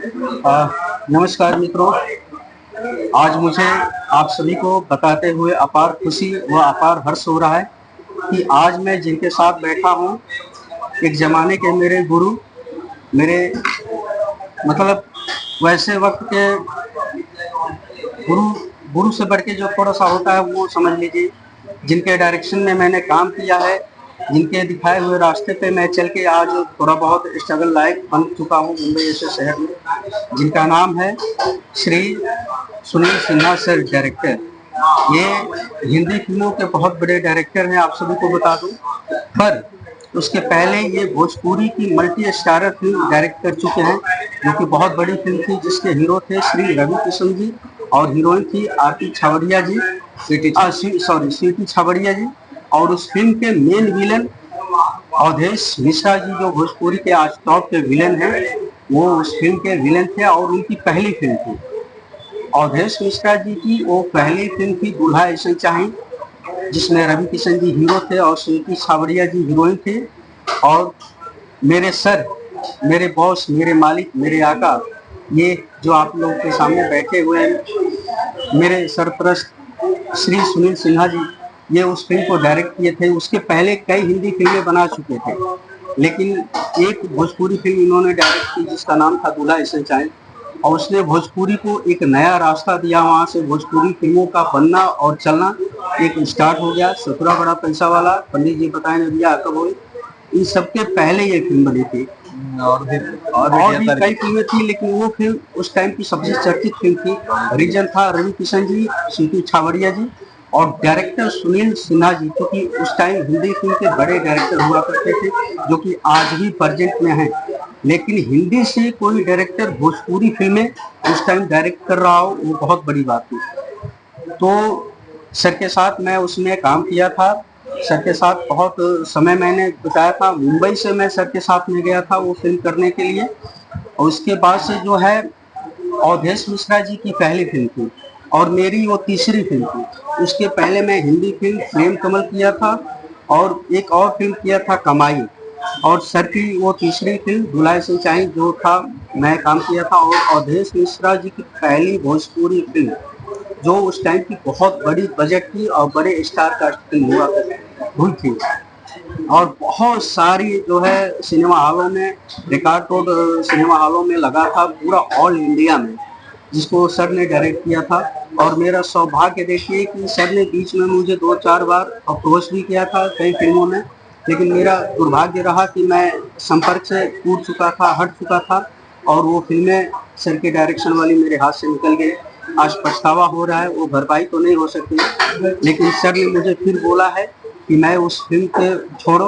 नमस्कार मित्रों। आज मुझे आप सभी को बताते हुए अपार खुशी व अपार हर्ष हो रहा है कि आज मैं जिनके साथ बैठा हूँ, एक ज़माने के मेरे गुरु, मेरे मतलब वैसे वक्त के गुरु गुरु से बढ़ के जो थोड़ा सा होता है वो समझ लीजिए, जिनके डायरेक्शन में मैंने काम किया है, जिनके दिखाए हुए रास्ते पे मैं चल के आज थोड़ा बहुत स्ट्रगल लायक बन चुका हूँ मुंबई जैसे शहर में, जिनका नाम है श्री सुनील सिन्हा सर, डायरेक्टर। ये हिंदी फिल्मों के बहुत बड़े डायरेक्टर हैं, आप सभी को बता दूं। पर उसके पहले ये भोजपुरी की मल्टी स्टारर फिल्म डायरेक्ट कर चुके हैं, जो कि बहुत बड़ी फिल्म थी, जिसके हीरो थे श्री रवि किशन जी और हीरोइन थी आरती छाबड़िया जी, स्वीटी छाबड़िया जी। और उस फिल्म के मेन विलन अवधेश मिश्रा जी, जो भोजपुरी के आज टॉप के विलन हैं, वो उस फिल्म के विलन थे और उनकी पहली फिल्म थी। अवधेश मिश्रा जी की वो पहली फिल्म थी दूल्हा ऐसे चाहे, जिसमें रवि किशन जी हीरो थे और स्वीटी छाबड़िया जी हीरोइन थे। और मेरे सर, मेरे बॉस, मेरे मालिक, मेरे आका, ये जो आप लोगों के सामने बैठे हुए हैं, मेरे सरपरस्त श्री सुनील सिन्हा जी, ये उस फिल्म को डायरेक्ट किए थे। उसके पहले कई हिंदी फिल्में बना चुके थे, लेकिन एक भोजपुरी फिल्म इन्होंने डायरेक्ट की जिसका नाम था दूल्हा ऐसे चाहे, और उसने भोजपुरी को एक नया रास्ता दिया। वहाँ से भोजपुरी फिल्मों का बनना और चलना एक स्टार्ट हो गया। ससुरा बड़ा पैसा वाला, पंडित जी बताएं नदिया कब हुई, इन सबके पहले ये फिल्म बनी थी। और भी कई फिल्में थी, लेकिन वो फिल्म उस टाइम की सबसे चर्चित फिल्म थी। रीजन था रवि किशन जी, स्वीटी छाबड़िया जी और डायरेक्टर सुनील सिन्हा जी, क्योंकि उस टाइम हिंदी फिल्म के बड़े डायरेक्टर हुआ करते थे, जो कि आज भी प्रेजेंट में हैं। लेकिन हिंदी से कोई डायरेक्टर भोजपुरी फिल्में उस टाइम डायरेक्ट कर रहा हो, वो बहुत बड़ी बात थी। तो सर के साथ मैं उसमें काम किया था। सर के साथ बहुत समय मैंने बिताया था। मुंबई से मैं सर के साथ में गया था वो फिल्म करने के लिए। और उसके बाद से जो है अवधेश मिश्रा जी की पहली फिल्म थी और मेरी वो तीसरी फिल्म थी। उसके पहले मैं हिंदी फिल्म प्रेम कमल किया था और एक और फिल्म किया था कमाई, और सर की वो तीसरी फिल्म दूल्हा से चाहे जो था मैं काम किया था। और अवधेश मिश्रा जी की पहली भोजपुरी फिल्म, जो उस टाइम की बहुत बड़ी बजट थी और बड़े स्टार कास्ट फिल्म हुई थी, और बहुत सारी जो है सिनेमा हॉलों में, रिकॉर्ड तोड़ सिनेमा हॉलों में लगा था पूरा ऑल इंडिया में, जिसको सर ने डायरेक्ट किया था। और मेरा सौभाग्य देखिए कि सर ने बीच में मुझे 2-4 बार अप्रोच भी किया था कई फिल्मों में, लेकिन मेरा दुर्भाग्य रहा कि मैं संपर्क से टूट चुका था, हट चुका था, और वो फिल्में सर के डायरेक्शन वाली मेरे हाथ से निकल गई। आज पछतावा हो रहा है, वो भरपाई तो नहीं हो सकती, लेकिन सर ने मुझे फिर बोला है कि मैं उस फिल्म के छोड़ो,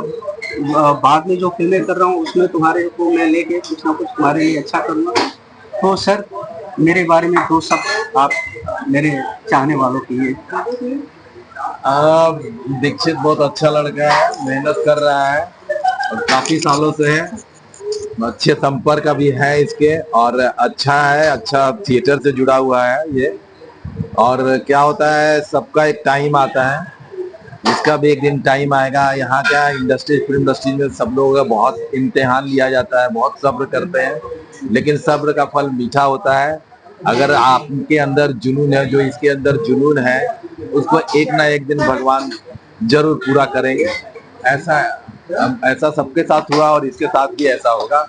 बाद में जो फिल्में कर रहा हूँ उसमें तुम्हारे को मैं लेके कुछ ना कुछ तुम्हारे लिए अच्छा करूँगा। तो सर, मेरे बारे में 2 शब्द आप मेरे चाहने वालों के लिए। दीक्षित बहुत अच्छा लड़का है, मेहनत कर रहा है और काफी सालों से है, अच्छे संपर्क भी है इसके, और अच्छा है, अच्छा थिएटर से जुड़ा हुआ है ये। और क्या होता है, सबका एक टाइम आता है, इसका भी एक दिन टाइम आएगा। यहाँ क्या इंडस्ट्री, फिल्म इंडस्ट्री में सब लोगों का बहुत इम्तिहान लिया जाता है, बहुत सब्र करते हैं, लेकिन सब्र का फल मीठा होता है। अगर आपके अंदर जुनून है, जो इसके अंदर जुनून है, उसको एक ना एक दिन भगवान जरूर पूरा करेंगे। ऐसा सबके साथ हुआ और इसके साथ भी ऐसा होगा।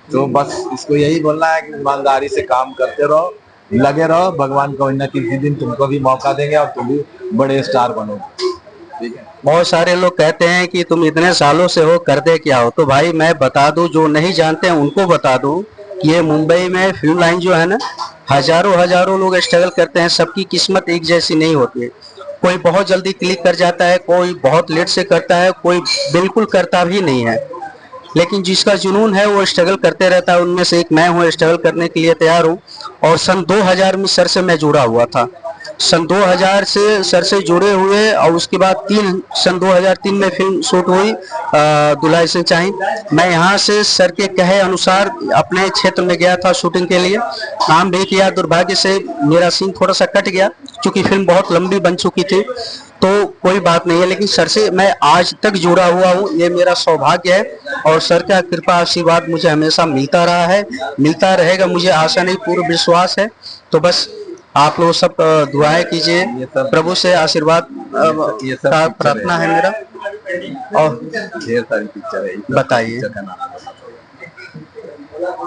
तो बस इसको यही बोलना है कि ईमानदारी से काम करते रहो, लगे रहो, भगवान को ना किसी दिन तुमको भी मौका देंगे और तुम भी बड़े स्टार बनोगे। ठीक है। बहुत सारे लोग कहते हैं कि तुम इतने सालों से हो, करते क्या हो। तो भाई मैं बता दूं, जो नहीं जानते हैं उनको बता दूं कि ये मुंबई में फिल्म लाइन जो है ना, हजारों हजारों लोग स्ट्रगल करते हैं। सबकी किस्मत एक जैसी नहीं होती है। कोई बहुत जल्दी क्लिक कर जाता है, कोई बहुत लेट से करता है, कोई बिल्कुल करता भी नहीं है। लेकिन जिसका जुनून है वो स्ट्रगल करते रहता है। उनमें से एक मैं हूँ, स्ट्रगल करने के लिए तैयार हूँ। और सन 2000 में सर से मैं जुड़ा हुआ था। सन 2000 से सर से जुड़े हुए, और उसके बाद सन 2003 में फिल्म शूट हुई दूल्हा से चाहे। मैं यहाँ से सर के कहे अनुसार अपने क्षेत्र में गया था शूटिंग के लिए, काम भी किया। दुर्भाग्य से मेरा सीन थोड़ा सा कट गया, क्योंकि फिल्म बहुत लंबी बन चुकी थी। तो कोई बात नहीं है, लेकिन सर से मैं आज तक जुड़ा हुआ हूँ, ये मेरा सौभाग्य है और सर का कृपा आशीर्वाद मुझे हमेशा मिलता रहा है, मिलता रहेगा, मुझे आशा नहीं पूर्ण विश्वास है। तो बस आप लोग सब दुआएं कीजिए, प्रभु से आशीर्वाद का प्रार्थना है मेरा। और ढेर सारी पिक्चर है, बताइए। पिक्चर का नाम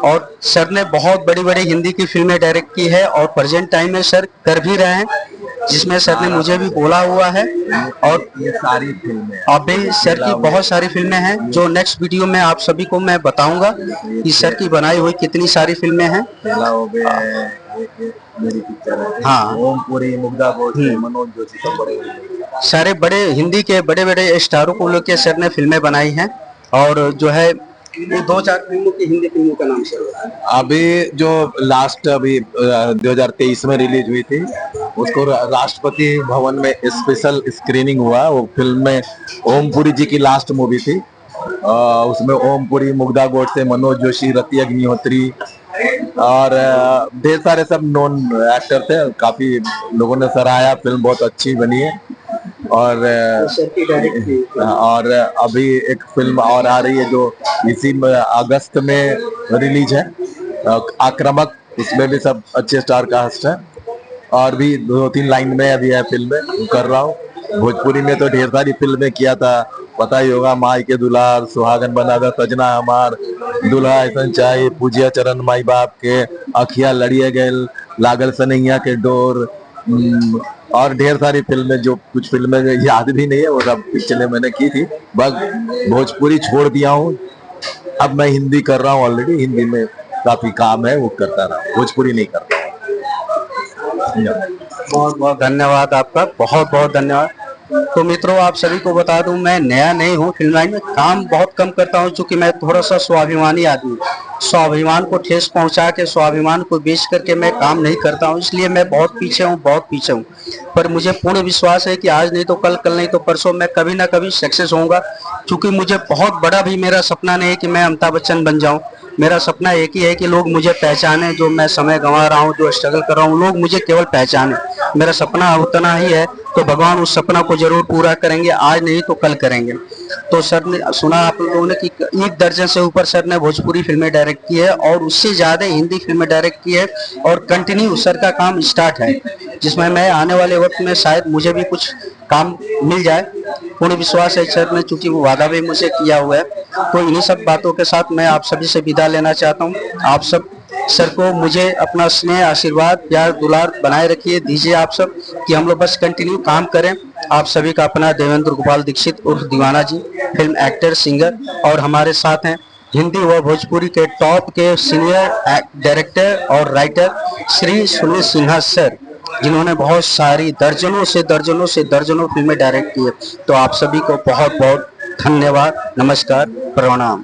और सर ने बहुत बड़ी बड़ी हिंदी की फिल्में डायरेक्ट की है और प्रेजेंट टाइम में सर कर भी रहे हैं, जिसमें सर ने मुझे भी बोला हुआ है। और ये सारी फिल्में अभी सर की बहुत सारी फिल्में हैं जो नेक्स्ट वीडियो में आप सभी को मैं बताऊंगा कि सर की बनाई हुई कितनी सारी फिल्में हैं। पहला हो गया मेरी पिक्चर है, हाँ। ओमपुरी, मुग्धा गोडसे, मनोज जोशी, सब बड़े सारे बड़े हिंदी के बड़े बड़े स्टारों को लेकर सर ने फिल्में बनाई हैं। और जो है ये 2-4 फिल्मों की हिंदी फिल्मों का नाम सर। अभी जो लास्ट अभी 2023 में रिलीज हुई थी, उसको राष्ट्रपति भवन में स्पेशल स्क्रीनिंग हुआ। वो फिल्म में ओमपुरी जी की लास्ट मूवी थी। उसमें ओमपुरी, मुग्धा गोडसे, मनोज जोशी, रति अग्निहोत्री और ढेर सारे सब नॉन एक्टर थे। काफी लोगों ने सराहा, फिल्म बहुत अच्छी बनी है। और अभी एक फिल्म और आ रही है जो इसी अगस्त में रिलीज है, आक्रामक। उसमें भी सब अच्छे स्टार कास्ट है और भी 2-3 लाइन में अभी है फिल्में कर रहा हूँ। भोजपुरी में तो ढेर सारी फिल्में किया था, पता ही होगा, माई के दुलार, सुहागन बनागा सजना हमार, दुल्हा ऐसा चाहे, पूजिया चरण माई बाप के, अखिया लड़िए गए, लागल सनैया के डोर, और ढेर सारी फिल्में। जो कुछ फिल्में याद भी नहीं है, वो सब पिक्चरें मैंने की थी। बस भोजपुरी छोड़ दिया हूँ, अब मैं हिंदी कर रहा हूँ। ऑलरेडी हिंदी में काफी काम है, वो करता रहा, भोजपुरी नहीं करता। बहुत बहुत धन्यवाद आपका, बहुत बहुत धन्यवाद। तो मित्रों, आप सभी को बता दूं, मैं नया नहीं हूँ फिल्म लाइन में, काम बहुत कम करता हूँ क्योंकि मैं थोड़ा सा स्वाभिमानी आदमी हूँ। स्वाभिमान को ठेस पहुंचा के, स्वाभिमान को बेच करके मैं काम नहीं करता हूँ, इसलिए मैं बहुत पीछे हूँ, बहुत पीछे हूँ। पर मुझे पूर्ण विश्वास है कि आज नहीं तो कल, कल नहीं तो परसों मैं कभी ना कभी सक्सेस होऊंगा, क्योंकि मुझे बहुत बड़ा भी मेरा सपना नहीं है कि मैं अमिताभ बच्चन बन जाऊं। मेरा सपना एक ही है कि लोग मुझे पहचाने, जो मैं समय गंवा रहा हूँ, जो स्ट्रगल कर रहा हूँ, लोग मुझे केवल पहचाने। मेरा सपना उतना ही है, तो भगवान उस सपना को जरूर पूरा करेंगे, आज नहीं तो कल करेंगे। तो सर ने सुना आप लोगों ने कि 1 दर्जन से ऊपर सर ने भोजपुरी फिल्में डायरेक्ट की है और उससे ज्यादा हिंदी फिल्में डायरेक्ट की है और कंटिन्यू सर का काम स्टार्ट है, जिसमें मैं आने वाले वक्त में शायद मुझे भी कुछ काम मिल जाए। पूर्ण विश्वास है सर ने, चूंकि वो वादा भी मुझे किया हुआ है। तो इन्हीं सब बातों के साथ मैं आप सभी से विदा लेना चाहता हूँ। आप सब सर को मुझे अपना स्नेह, आशीर्वाद, प्यार, दुलार बनाए रखिए, दीजिए आप सब, कि हम लोग बस कंटिन्यू काम करें। आप सभी का अपना देवेंद्र गोपाल दीक्षित उर्फ दीवाना जी, फिल्म एक्टर, सिंगर, और हमारे साथ हैं हिंदी व भोजपुरी के टॉप के सीनियर डायरेक्टर और राइटर श्री सुनील सिन्हा सर, जिन्होंने बहुत सारी दर्जनों फिल्में डायरेक्ट की है। तो आप सभी को बहुत बहुत धन्यवाद, नमस्कार, प्रणाम।